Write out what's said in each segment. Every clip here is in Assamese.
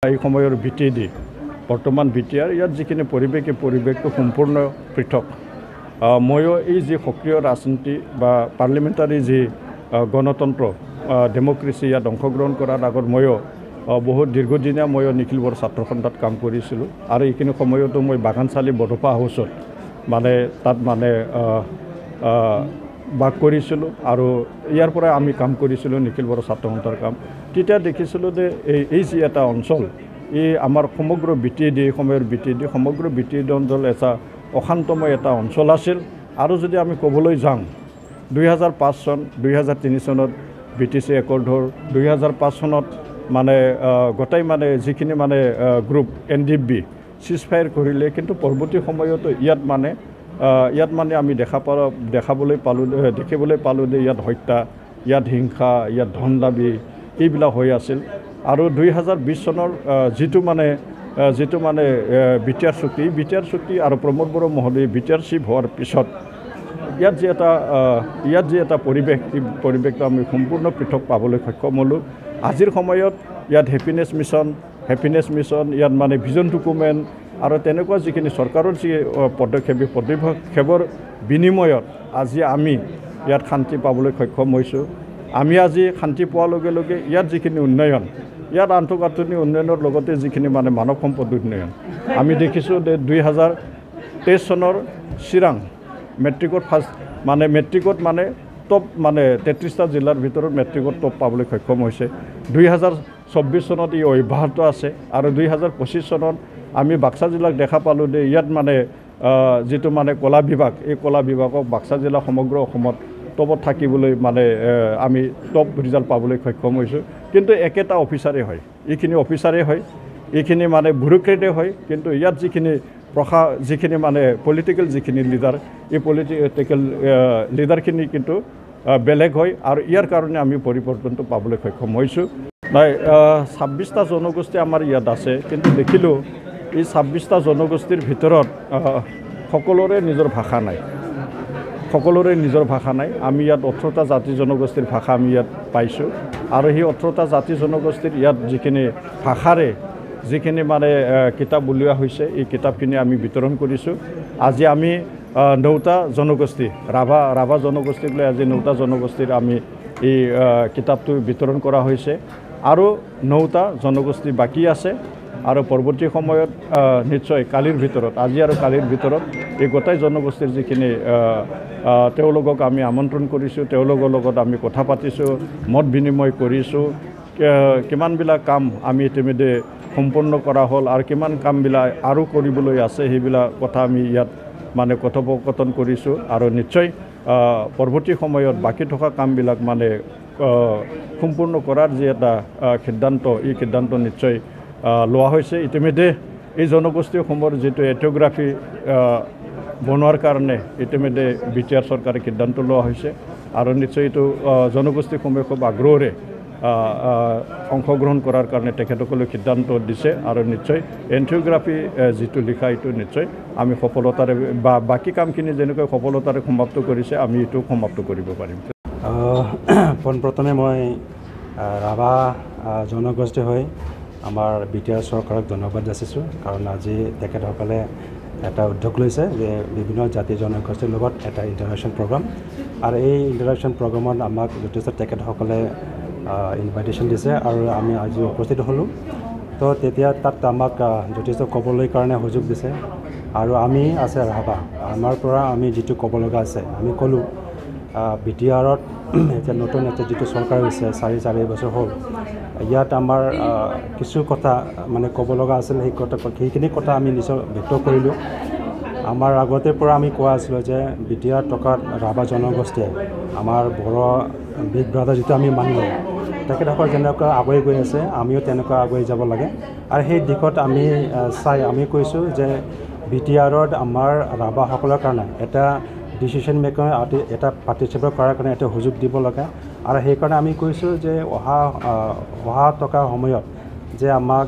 এই সময়ৰ ভিত্তি বৰ্তমান বিটিআৰ ইয়াত যিখিনি পৰিৱেশ এই পৰিৱেশটো সম্পূৰ্ণ পৃথক ময়ো এই যে সক্ৰিয় ৰাজনীতি বা পাৰ্লিমেণ্টাৰী যি গণতন্ত্ৰ ডেমক্ৰেচি ইয়াত অংশগ্ৰহণ কৰাৰ আগত ময়ো বহুত দীৰ্ঘদিনীয়া ময়ো নিখিল বড়ো ছাত্ৰ সন্থাত কাম কৰিছিলোঁ আৰু এইখিনি সময়তো মই বাগানশালী বড়োপা হাউচত মানে তাত মানে বাস কৰিছিলোঁ আৰু ইয়াৰ পৰা আমি কাম কৰিছিলোঁ নিখিল বড়ো ছাত্ৰ সন্থাৰ কাম তেতিয়া দেখিছিলোঁ যে এই যি এটা অঞ্চল এই আমাৰ সমগ্ৰ বিটিএডি সময়ৰ বিটিএডি সমগ্ৰ বিটিএডি অঞ্চল এটা অশান্তময় এটা অঞ্চল আছিল আৰু যদি আমি ক'বলৈ যাওঁ 2005 চন 2003 চনত BTC একৰ্ডৰ 2005 চনত মানে গোটাই মানে যিখিনি মানে গ্ৰুপ NDB সিজফায়াৰ কৰিলে কিন্তু পৰৱৰ্তী সময়তো ইয়াত মানে আমি দেখিবলৈ পালোঁ যে ইয়াত হত্যা ইয়াত হিংসা ইয়াত ধন দাবী এইবিলাক হৈ আছিল আৰু 2020 চনৰ যিটো মানে বিটিআৰ চুক্তি আৰু প্ৰমোদ বড়ো মহোদয় বিটিআৰ চিফ হোৱাৰ পিছত ইয়াত যে এটা পৰিৱেশ এই পৰিৱেশটো আমি সম্পূৰ্ণ পৃথক পাবলৈ সক্ষম হ'লোঁ আজিৰ সময়ত ইয়াত হেপিনেছ মিছন ইয়াত মানে ভিজন ডকুমেণ্ট আৰু তেনেকুৱা যিখিনি চৰকাৰৰ যি পদক্ষেপৰ বিনিময়ত আজি আমি ইয়াত শান্তি পাবলৈ সক্ষম হৈছোঁ আমি আজি শান্তি পোৱাৰ লগে লগে ইয়াত যিখিনি উন্নয়ন ইয়াত আন্তঃগাঁথনি উন্নয়নৰ লগতে যিখিনি মানে মানৱ সম্পদ উন্নয়ন আমি দেখিছোঁ যে 2023 চনৰ চিৰাং মেট্ৰিকত মানে টপ মানে 33টা জিলাৰ ভিতৰত মেট্ৰিকত টপ পাবলৈ সক্ষম হৈছে 2024 চনত ই অব্যাহত আছে আৰু 2025 চনত আমি বাক্সা জিলাক দেখা পালোঁ যে ইয়াত মানে যিটো মানে কলা বিভাগ এই কলা বিভাগক বাক্সা জিলা সমগ্ৰ অসমত টপত থাকিবলৈ মানে আমি টপ ৰিজাল্ট পাবলৈ সক্ষম হৈছোঁ কিন্তু একেটা অফিচাৰে হয় এইখিনি মানে ব্যুৰক্ৰেটে হয় কিন্তু ইয়াত যিখিনি মানে পলিটিকেল যিখিনি লিডাৰ এই পলিটিকেল লিডাৰখিনি কিন্তু বেলেগ হয় আৰু ইয়াৰ কাৰণে আমি পৰিৱৰ্তনটো পাবলৈ সক্ষম হৈছোঁ 26টা জনগোষ্ঠী আমাৰ ইয়াত আছে কিন্তু দেখিলোঁ এই 26টা জনগোষ্ঠীৰ ভিতৰত সকলোৰে নিজৰ ভাষা নাই আমি ইয়াত 18টা জাতি জনগোষ্ঠীৰ ভাষা আমি ইয়াত পাইছোঁ আৰু সেই 18টা জাতি জনগোষ্ঠীৰ ইয়াত যিখিনি ভাষাৰে যিখিনি মানে কিতাপ উলিওৱা হৈছে এই কিতাপখিনি আমি বিতৰণ কৰিছোঁ আজি আমি 9টা জনগোষ্ঠী ৰাভা জনগোষ্ঠীক লৈ আজি 9টা জনগোষ্ঠীৰ আমি এই কিতাপটো বিতৰণ কৰা হৈছে আৰু 9টা জনগোষ্ঠী বাকী আছে আৰু পৰৱৰ্তী সময়ত নিশ্চয় আজি আৰু কালিৰ ভিতৰত এই গোটাই জনগোষ্ঠীৰ যিখিনি তেওঁলোকক আমি আমন্ত্ৰণ কৰিছোঁ তেওঁলোকৰ লগত আমি কথা পাতিছোঁ মত বিনিময় কৰিছোঁ কিমানবিলাক কাম আমি ইতিমধ্যে সম্পূৰ্ণ কৰা হ'ল আৰু কিমান কামবিলাক আৰু কৰিবলৈ আছে সেইবিলাক কথা আমি ইয়াত মানে কথোপকথন কৰিছোঁ আৰু নিশ্চয় পৰৱৰ্তী সময়ত বাকী থকা কামবিলাক মানে সম্পূৰ্ণ কৰাৰ যি এটা সিদ্ধান্ত এই সিদ্ধান্ত নিশ্চয় লোৱা হৈছে ইতিমধ্যে এই জনগোষ্ঠীসমূহৰ যিটো এথিঅগ্ৰাফি বনোৱাৰ কাৰণে ইতিমধ্যে বিটিআৰ চৰকাৰে সিদ্ধান্ত লোৱা হৈছে আৰু নিশ্চয় এইটো জনগোষ্ঠীসমূহে খুব আগ্ৰহেৰে অংশগ্ৰহণ কৰাৰ কাৰণে তেখেতসকলে সিদ্ধান্ত দিছে আৰু নিশ্চয় এথিঅগ্ৰাফি যিটো লিখা এইটো নিশ্চয় আমি সফলতাৰে বা বাকী কামখিনি যেনেকৈ সফলতাৰে সমাপ্ত কৰিছে আমি এইটো সমাপ্ত কৰিব পাৰিম পোনপ্ৰথমে মই ৰাভা জনগোষ্ঠী হৈ আমাৰ বিটিআৰ চৰকাৰক ধন্যবাদ যাচিছোঁ কাৰণ আজি তেখেতসকলে এটা উদ্যোগ লৈছে যে বিভিন্ন জাতি জনগোষ্ঠীৰ লগত এটা ইণ্টাৰেকশ্যন প্ৰগ্ৰাম আৰু এই ইণ্টাৰেকশ্যন প্ৰগ্ৰামত আমাক যথেষ্ট তেখেতসকলে ইনভাইটেশ্যন দিছে আৰু আমি আজি উপস্থিত হ'লোঁ তো তেতিয়া তাত আমাক যথেষ্ট ক'বলৈ কাৰণে সুযোগ দিছে আৰু আমি আছে ৰাভা আমাৰ পৰা আমি যিটো ক'ব লগা আছে আমি ক'লোঁ বিটিআৰত এতিয়া নতুন যিটো চৰকাৰ হৈছে 4 বছৰ হ'ল ইয়াত আমাৰ কিছু কথা মানে ক'ব লগা আছিল সেইখিনি কথা আমি নিজৰ ব্যক্ত কৰিলোঁ আমাৰ আগতে পৰা আমি কোৱা আছিলোঁ যে বিটিআৰ টকাত ৰাভা জনগোষ্ঠীয়ে আমাৰ বড়ো বিগ ব্ৰাদাৰ যিটো আমি মানি লওঁ তেখেতসকল যেনেকুৱা আগুৱাই গৈ আছে আমিও তেনেকুৱা আগুৱাই যাব লাগে আৰু সেই দিশত আমি কৈছোঁ যে বিটিআৰত আমাৰ ৰাভাসকলৰ কাৰণে এটা ডিচিশ্যন মেকাৰ এটা পাৰ্টিচিপেট কৰাৰ কাৰণে এটা সুযোগ দিব লাগে আৰু সেইকাৰণে আমি কৈছোঁ যে অহা টকাৰ সময়ত যে আমাক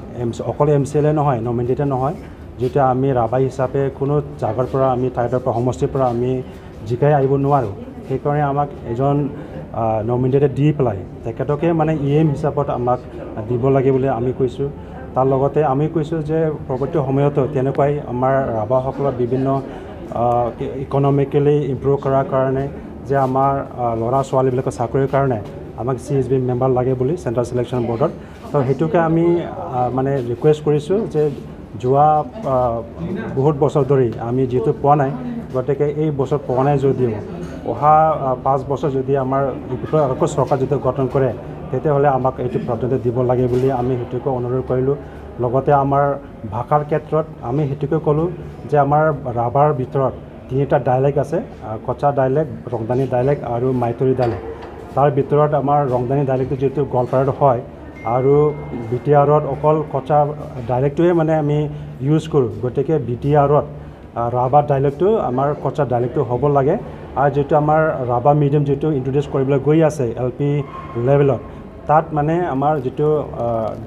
অকল MCLA নহয় নমিনেটেড নহয় যেতিয়া আমি ৰাভা হিচাপে কোনো জাগাৰ পৰা আমি ঠাইৰ পৰা সমষ্টিৰ পৰা আমি জিকাই আহিব নোৱাৰোঁ সেইকাৰণে আমাক এজন নমিনেটেড দি পেলাই তেখেতকে মানে EM হিচাপত আমাক দিব লাগে বুলি আমি কৈছোঁ তাৰ লগতে আমি কৈছোঁ যে পৰৱৰ্তী সময়তো তেনেকুৱাই আমাৰ ৰাভাসকলৰ বিভিন্ন ইকনমিকেলি ইম্প্ৰুভ কৰাৰ কাৰণে যে আমাৰ ল'ৰা ছোৱালীবিলাকৰ চাকৰিৰ কাৰণে আমাক CSB মেম্বাৰ লাগে বুলি চেণ্ট্ৰেল চিলেকশ্যন বৰ্ডত তো সেইটোকে আমি মানে ৰিকুৱেষ্ট কৰিছোঁ যে যোৱা বহুত বছৰ ধৰি আমি যিটো পোৱা নাই গতিকে এই বছৰ পোৱা নাই যদিও অহা 5 বছৰ যদি আমাৰ আকৌ চৰকাৰ যদি গঠন কৰে তেতিয়াহ'লে আমাক এইটো প্ৰাধান্য দিব লাগে বুলি আমি সেইটোকে অনুৰোধ কৰিলোঁ লগতে আমাৰ ভাষাৰ ক্ষেত্ৰত আমি সেইটোকে ক'লোঁ যে আমাৰ ৰাভাৰ ভিতৰত 3টা ডাইলেক্ট আছে কছা ডাইলেক্ট ৰংদানী ডাইলেক্ট আৰু মাইতৰি ডাইলেক্ট তাৰ ভিতৰত আমাৰ ৰংদানী ডাইলেক্টটো যিটো গোৱালপাৰাত হয় আৰু BTRত অকল কছা ডাইলেক্টটোৱে মানে আমি ইউজ কৰোঁ গতিকে BTRত ৰাভা ডাইলেক্টটো আমাৰ কছা ডাইলেক্টটো হ'ব লাগে আৰু যিটো আমাৰ ৰাভা মিডিয়াম যিটো ইন্ট্ৰডিউচ কৰিবলৈ গৈ আছে LP লেভেলত তাত মানে আমাৰ যিটো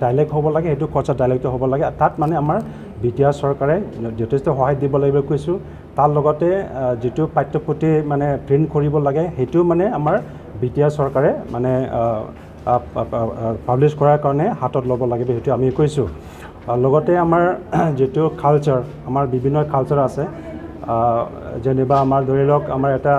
ডাইলেক্ট হ'ব লাগে সেইটো কছা ডাইলেক্টটো হ'ব লাগে তাত মানে আমাৰ BTR চৰকাৰে যথেষ্ট সহায় দিব লাগিব কৈছোঁ তাৰ লগতে যিটো পাঠ্যপুথি মানে প্ৰিণ্ট কৰিব লাগে সেইটো মানে আমাৰ BTR চৰকাৰে মানে পাব্লিছ কৰাৰ কাৰণে হাতত ল'ব লাগিব সেইটো আমি কৈছোঁ লগতে আমাৰ যেটো কালচাৰ আমাৰ বিভিন্ন কালচাৰ আছে যেনিবা আমাৰ ধৰি লওক আমাৰ এটা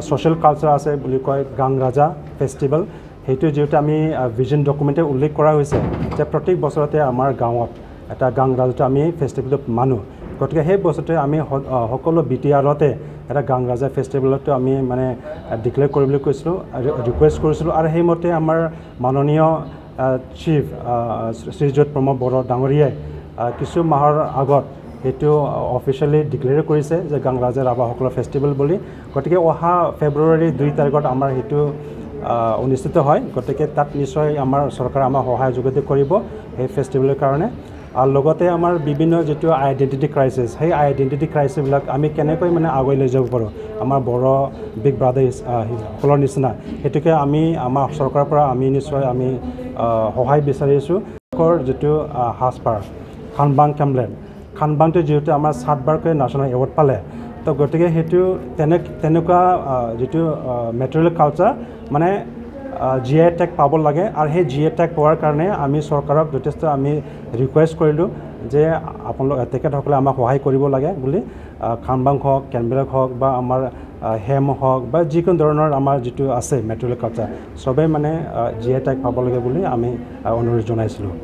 সোশ্যাল কালচাৰ আছে বুলি কয় গাং ৰাজা ফেষ্টিভেল সেইটো যেটো আমি ভিজন ডকুমেণ্টে উল্লেখ কৰা হৈছে যে প্ৰত্যেক বছৰতে আমাৰ গাঁৱত এটা গাং ৰাজাটো আমি ফেষ্টিভেলটো মানো গতিকে সেই বছৰতে আমি সকলো BTRতে এটা গাং ৰাজা ফেষ্টিভেলটো আমি মানে ডিক্লেয়াৰ কৰিবলৈ কৈছিলোঁ ৰিকুৱেষ্ট কৰিছিলোঁ আৰু সেইমতে আমাৰ মাননীয় চিফ শ্ৰীযুত প্ৰমোদ বড়ো ডাঙৰীয়াই কিছু মাহৰ আগত সেইটো অফিচিয়েলি ডিক্লেয়াৰ কৰিছে যে গাং ৰাজা ৰাভাসকলৰ ফেষ্টিভেল বুলি গতিকে অহা ফেব্ৰুৱাৰী 2 তাৰিখত আমাৰ সেইটো অনুষ্ঠিত হয় গতিকে তাত নিশ্চয় আমাৰ চৰকাৰে আমাৰ সহায় যোগদান কৰিব এই ফেষ্টিভেলৰ কাৰণে আৰু লগতে আমাৰ বিভিন্ন যেটো আইডেন্টিটি ক্ৰাইচিছ সেই আইডেন্টিটি ক্ৰাইচিছবিলাক আমি কেনেকৈ মানে আগুৱাই লৈ যাব পাৰোঁ আমাৰ বড়ো বিগ ব্ৰাদাৰ্ছ সকলৰ নিচিনা সেইটোকে আমি আমাৰ চৰকাৰৰ পৰা আমি নিশ্চয় আমি সহায় বিচাৰিছোঁ যেটো সাজপাৰ খানবাং কেমলেন খানবাংটো যিহেতু আমাৰ 7বাৰকৈ নেশ্যনেল এৱাৰ্ড পালে তো গতিকে সেইটো তেনেকুৱা যেটো মেটেৰিয়েল কালচাৰ মানে GI টেগ পাব লাগে আৰু সেই GI টেগ পোৱাৰ কাৰণে আমি চৰকাৰক যথেষ্ট আমি ৰিকুৱেষ্ট কৰিলোঁ যে আপোনালোক তেখেতসকলে আমাক সহায় কৰিব লাগে বুলি খানবাং হওক কেনবেলক হওক বা আমাৰ হেম হওক বা যিকোনো ধৰণৰ আমাৰ যিটো আছে মেটেৰিয়েল কালচাৰ সবেই মানে GI টেগ পাব লাগে বুলি আমি অনুৰোধ জনাইছিলোঁ